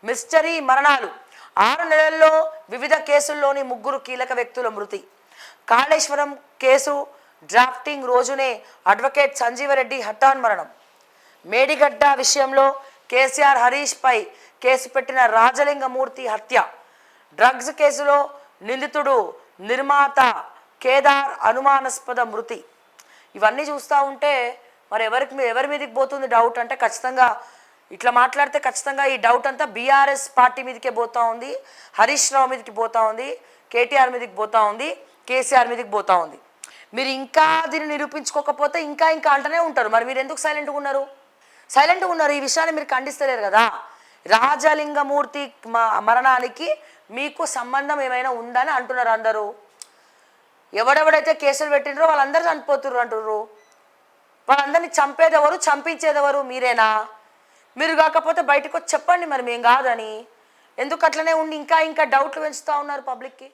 Mystery మరణాలు 6 నెలల్లో వివిధ కేసుల్లోని 3 కీలక వ్యక్తుల మృతి. కాళేశ్వరం కేసు డ్రాఫ్టింగ్ రోజునే అడ్వకేట్ సంజీవరెడ్డి హఠాన్ మరణం. మేడిగడ్డ విషయంలో కేసీఆర్ హరీష్ పై కేసు పెట్టిన రాజలింగమూర్తి హత్య. డ్రగ్స్ కేసులో నిందితుడు నిర్మాత కేదార్ అనుమానాస్పద మృతి. ఇవన్నీ చూస్తూ ఉంటే మరి ఎవరి మీదకి పోతుంది డౌట్ అంటే ఖచ్చితంగా ఇట్లా మాట్లాడితే ఖచ్చితంగా ఈ డౌట్ అంతా బీఆర్ఎస్ పార్టీ మీదకే పోతూ ఉంది, హరీష్ రావు మీదకి పోతూ ఉంది, కేటీఆర్ మీదకి పోతూ ఉంది, కేసీఆర్ మీదకి పోతూ ఉంది. మీరు ఇంకా దీన్ని నిరూపించుకోకపోతే ఇంకా అంటనే ఉంటారు. మరి మీరు ఎందుకు సైలెంట్గా ఉన్నారు? ఈ విషయాన్ని మీరు ఖండిస్తలేరు కదా. రాజలింగమూర్తి మరణానికి మీకు సంబంధం ఏమైనా ఉందని అంటున్నారు అందరూ. ఎవడెవడైతే కేసులు పెట్టినరో వాళ్ళందరూ చనిపోతుర్రు అంటుర్రు. వాళ్ళందరినీ చంపేదెవరు, చంపించేదెవరు? మీరేనా? మీరు కాకపోతే బయటకు వచ్చి చెప్పండి మరి మేము కాదని. ఎందుకు అట్లనే ఉండి ఇంకా డౌట్లు పెంచుతూ ఉన్నారు పబ్లిక్కి?